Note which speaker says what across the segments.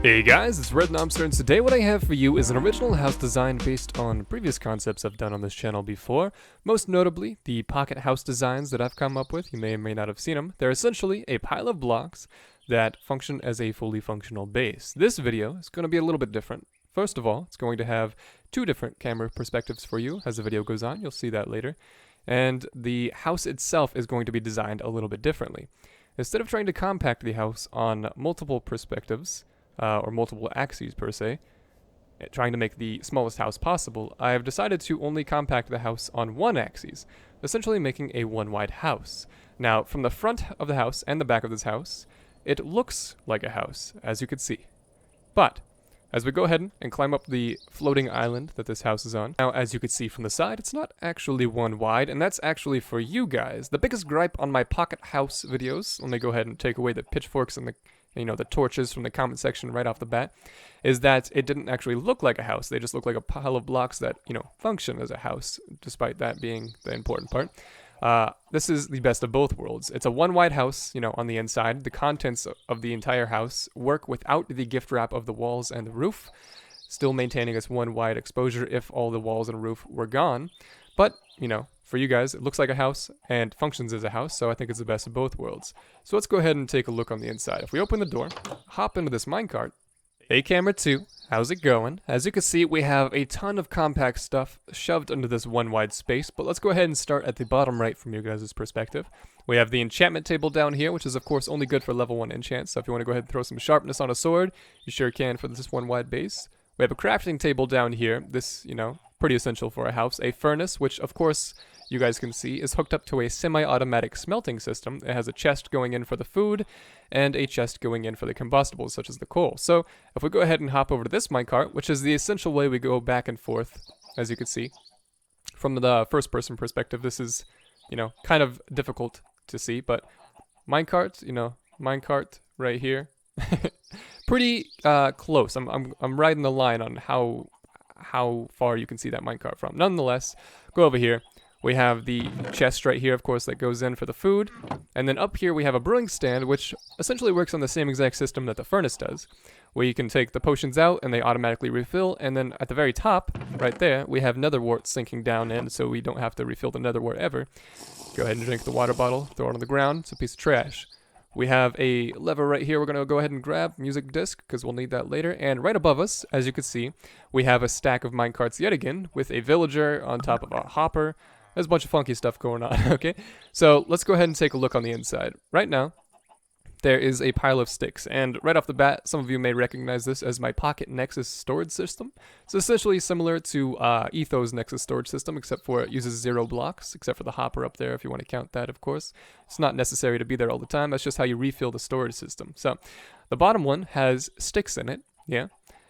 Speaker 1: Hey guys, it's Red Nomster, and today what I have for you is an original house design based on previous concepts I've done on this channel before, most notably the pocket house designs that I've come up with. You may or may not have seen them. They're essentially a pile of blocks that function as a fully functional base. This video is going to be a little bit different. First of all, it's going to have two different camera perspectives for you as the video goes on. You'll see that later. And the house itself is going to be designed a little bit differently. Instead of trying to compact the house on multiple perspectives, or multiple axes per se, trying to make the smallest house possible, I have decided to only compact the house on one axis, essentially making a one-wide house. Now, from the front of the house and the back of this house, it looks like a house, as you can see. But, as we go ahead and climb up the floating island that this house is on, now as you can see from the side, it's not actually one wide, and that's actually for you guys. The biggest gripe on my pocket house videos, let me go ahead and take away the pitchforks and the torches from the comment section right off the bat, is that it didn't actually look like a house. They just look like a pile of blocks that, function as a house, despite that being the important part. This is the best of both worlds. It's a one-wide house, on the inside. The contents of the entire house work without the gift wrap of the walls and the roof, still maintaining its one-wide exposure if all the walls and roof were gone. But, for you guys, it looks like a house and functions as a house, so I think it's the best of both worlds. So let's go ahead and take a look on the inside. If we open the door, hop into this minecart. Hey camera 2, how's it going? As you can see, we have a ton of compact stuff shoved into this one wide space, but let's go ahead and start at the bottom right from you guys' perspective. We have the enchantment table down here, which is of course only good for level 1 enchants, so if you want to go ahead and throw some sharpness on a sword, you sure can for this one wide base. We have a crafting table down here, this, pretty essential for a house. A furnace, which of course you guys can see is hooked up to a semi-automatic smelting system. It has a chest going in for the food and a chest going in for the combustibles such as the coal. So if we go ahead and hop over to this minecart, which is the essential way we go back and forth, as you can see from the first person perspective, this is kind of difficult to see, but minecart, minecart right here, pretty close. I'm riding the line on how far you can see that minecart from. Nonetheless, go over here. We have the chest right here, of course, that goes in for the food. And then up here we have a brewing stand, which essentially works on the same exact system that the furnace does, where you can take the potions out and they automatically refill. And then at the very top, right there, we have nether wart sinking down in, so we don't have to refill the nether wart ever. Go ahead and drink the water bottle, throw it on the ground. It's a piece of trash. We have a lever right here we're going to go ahead and grab, music disc, because we'll need that later. And right above us, as you can see, we have a stack of minecarts yet again, with a villager on top of a hopper. There's a bunch of funky stuff going on, okay? So let's go ahead and take a look on the inside. Right now, there is a pile of sticks, and right off the bat, some of you may recognize this as my pocket Nexus storage system. It's essentially similar to Etho's Nexus storage system, except for it uses 0 blocks, except for the hopper up there, if you want to count that, of course. It's not necessary to be there all the time. That's just how you refill the storage system. So the bottom one has sticks in it, yeah,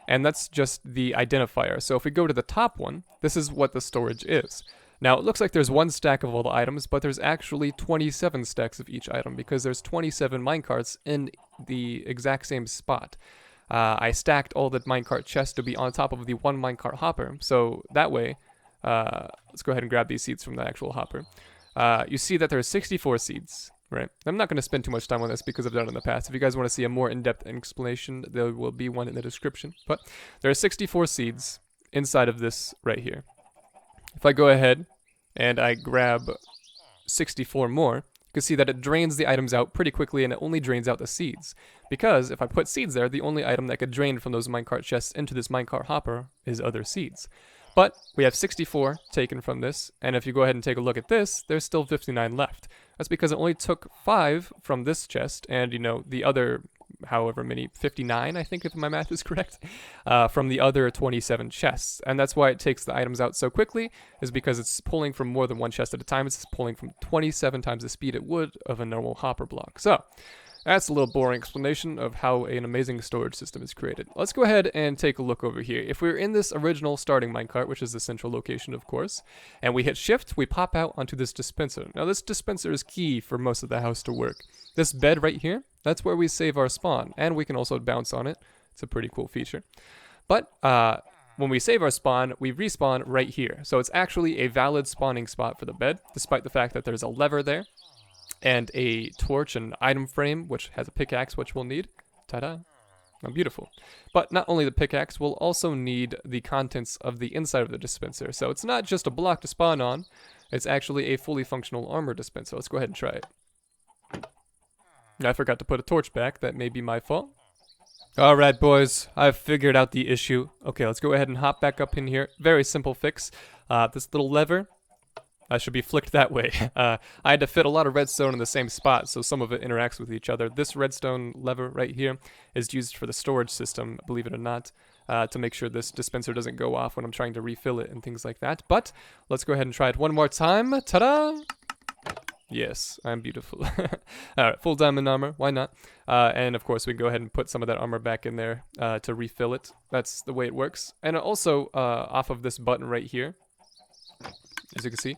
Speaker 1: and that's just the identifier. So if we go to the top one, this is what the storage is. Now, it looks like there's one stack of all the items, but there's actually 27 stacks of each item because there's 27 minecarts in the exact same spot. I stacked all the minecart chests to be on top of the one minecart hopper, so that way, let's go ahead and grab these seeds from the actual hopper. You see that there's 64 seeds, right? I'm not going to spend too much time on this because I've done it in the past. If you guys want to see a more in-depth explanation, there will be one in the description. But there are 64 seeds inside of this right here. If I go ahead and I grab 64 more, you can see that it drains the items out pretty quickly and it only drains out the seeds. Because if I put seeds there, the only item that could drain from those minecart chests into this minecart hopper is other seeds. But we have 64 taken from this, and if you go ahead and take a look at this, there's still 59 left. That's because it only took 5 from this chest, and the other, however many, 59 I think if my math is correct, from the other 27 chests. And that's why it takes the items out so quickly, is because it's pulling from more than one chest at a time. It's pulling from 27 times the speed it would of a normal hopper block. So that's a little boring explanation of how an amazing storage system is created. Let's go ahead and take a look over here. If we're in this original starting minecart, which is the central location, of course, and we hit shift, we pop out onto this dispenser. Now, this dispenser is key for most of the house to work. This bed right here, that's where we save our spawn, and we can also bounce on it. It's a pretty cool feature. But when we save our spawn, we respawn right here. So it's actually a valid spawning spot for the bed, despite the fact that there's a lever there, and a torch and item frame, which has a pickaxe, which we'll need. Ta-da. Oh, beautiful. But not only the pickaxe, we'll also need the contents of the inside of the dispenser. So it's not just a block to spawn on, it's actually a fully functional armor dispenser. Let's go ahead and try it. I forgot to put a torch back. That may be my fault. Alright, boys. I've figured out the issue. Okay, let's go ahead and hop back up in here. Very simple fix. This little lever should be flicked that way. I had to fit a lot of redstone in the same spot, so some of it interacts with each other. This redstone lever right here is used for the storage system, believe it or not, to make sure this dispenser doesn't go off when I'm trying to refill it and things like that. But let's go ahead and try it one more time. Ta-da! Yes, I'm beautiful. Alright, full diamond armor, why not? And of course we can go ahead and put some of that armor back in there to refill it. That's the way it works. And also, off of this button right here, as you can see,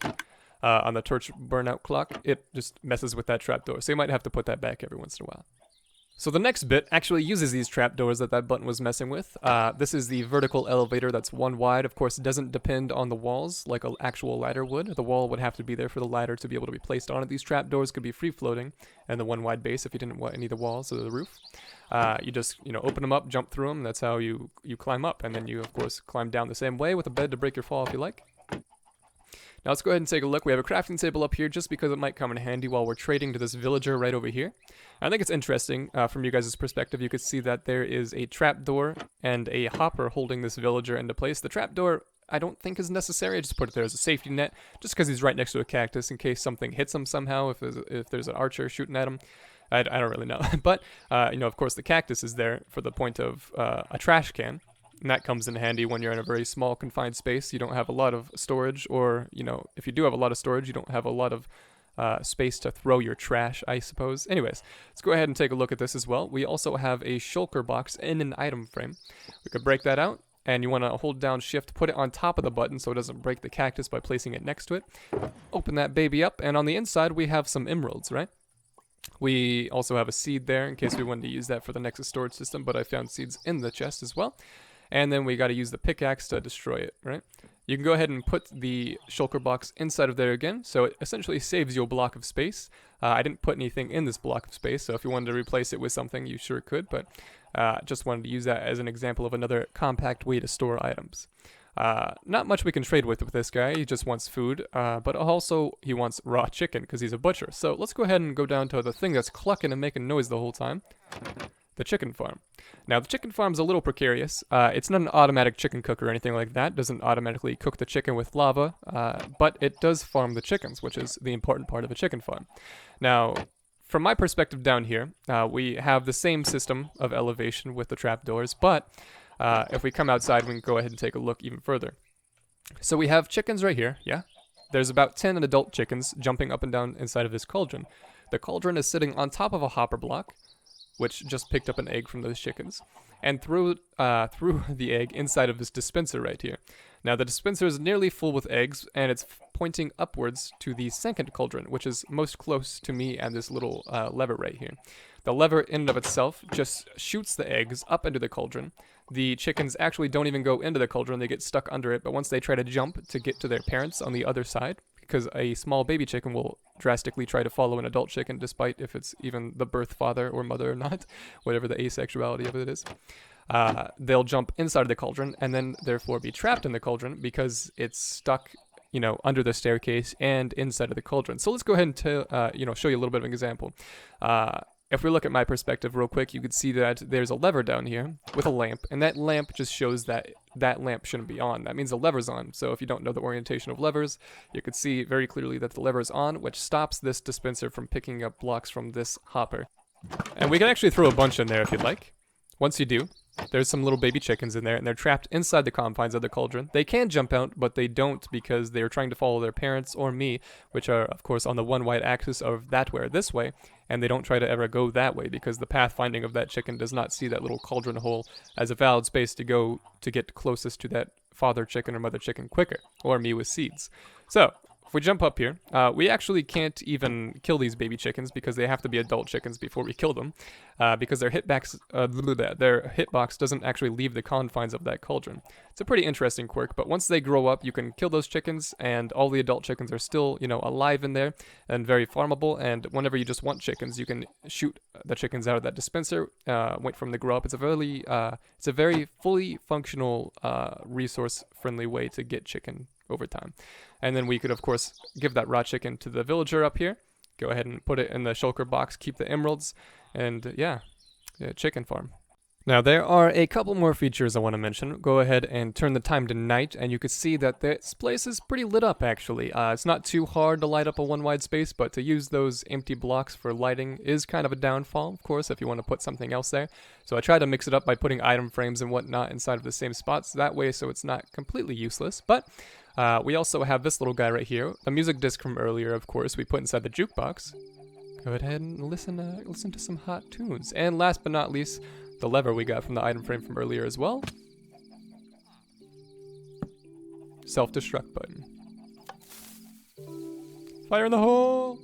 Speaker 1: on the torch burnout clock, it just messes with that trapdoor. So you might have to put that back every once in a while. So the next bit actually uses these trapdoors that button was messing with. This is the vertical elevator that's one wide. Of course, it doesn't depend on the walls like an actual ladder would. The wall would have to be there for the ladder to be able to be placed on it. These trapdoors could be free floating, and the one wide base if you didn't want any of the walls or the roof. You just, open them up, jump through them. That's how you climb up, and then you, of course, climb down the same way with a bed to break your fall if you like. Now let's go ahead and take a look. We have a crafting table up here just because it might come in handy while we're trading to this villager right over here. I think it's interesting from you guys' perspective. You could see that there is a trapdoor and a hopper holding this villager into place. The trapdoor I don't think is necessary. I just put it there as a safety net just because he's right next to a cactus in case something hits him somehow, if there's an archer shooting at him. I don't really know. But, of course the cactus is there for the point of a trash can. And that comes in handy when you're in a very small confined space. You don't have a lot of storage, or, if you do have a lot of storage, you don't have a lot of space to throw your trash, I suppose. Anyways, let's go ahead and take a look at this as well. We also have a shulker box in an item frame. We could break that out, and you want to hold down shift, put it on top of the button so it doesn't break the cactus by placing it next to it. Open that baby up, and on the inside we have some emeralds, right? We also have a seed there in case we wanted to use that for the Nexus storage system, but I found seeds in the chest as well. And then we got to use the pickaxe to destroy it, right? You can go ahead and put the shulker box inside of there again, so it essentially saves you a block of space. I didn't put anything in this block of space, so if you wanted to replace it with something, you sure could, but just wanted to use that as an example of another compact way to store items. Not much we can trade with this guy. He just wants food, but also he wants raw chicken because he's a butcher. So let's go ahead and go down to the thing that's clucking and making noise the whole time. The chicken farm. Now, the chicken farm's a little precarious. It's not an automatic chicken cooker or anything like that. It doesn't automatically cook the chicken with lava, but it does farm the chickens, which is the important part of a chicken farm. Now, from my perspective down here, we have the same system of elevation with the trapdoors, but if we come outside, we can go ahead and take a look even further. So we have chickens right here, yeah? There's about 10 adult chickens jumping up and down inside of this cauldron. The cauldron is sitting on top of a hopper block, which just picked up an egg from those chickens, and threw the egg inside of this dispenser right here. Now the dispenser is nearly full with eggs, and it's pointing upwards to the second cauldron, which is most close to me and this little lever right here. The lever in and of itself just shoots the eggs up into the cauldron. The chickens actually don't even go into the cauldron, they get stuck under it, but once they try to jump to get to their parents on the other side, because a small baby chicken will drastically try to follow an adult chicken despite if it's even the birth father or mother or not, whatever the asexuality of it is. They'll jump inside of the cauldron and then therefore be trapped in the cauldron because it's stuck, under the staircase and inside of the cauldron. So let's go ahead and show you a little bit of an example. If we look at my perspective real quick, you could see that there's a lever down here with a lamp, and that lamp just shows that that lamp shouldn't be on. That means the lever's on. So if you don't know the orientation of levers, you could see very clearly that the lever's on, which stops this dispenser from picking up blocks from this hopper. And we can actually throw a bunch in there if you'd like. Once you do, there's some little baby chickens in there, and they're trapped inside the confines of the cauldron. They can jump out, but they don't because they're trying to follow their parents or me, which are, of course, on the one wide axis of that way or this way, and they don't try to ever go that way because the pathfinding of that chicken does not see that little cauldron hole as a valid space to go to get closest to that father chicken or mother chicken quicker, or me with seeds. So, if we jump up here, we actually can't even kill these baby chickens because they have to be adult chickens before we kill them, because their hitbox doesn't actually leave the confines of that cauldron. It's a pretty interesting quirk, but once they grow up, you can kill those chickens, and all the adult chickens are still, you know, alive in there and very farmable. And whenever you just want chickens, you can shoot the chickens out of that dispenser, wait for them to grow up. It's a very fully functional, resource-friendly way to get chicken over time. And then we could, of course, give that raw chicken to the villager up here. Go ahead and put it in the shulker box, keep the emeralds, and yeah, chicken farm. Now, there are a couple more features I want to mention. Go ahead and turn the time to night, and you can see that this place is pretty lit up, actually. It's not too hard to light up a one-wide space, but to use those empty blocks for lighting is kind of a downfall, of course, if you want to put something else there. So I try to mix it up by putting item frames and whatnot inside of the same spots, that way so it's not completely useless. But we also have this little guy right here, a music disc from earlier, of course, we put inside the jukebox. Go ahead and listen to some hot tunes. And last but not least, the lever we got from the item frame from earlier as well. Self-destruct button. Fire in the hole!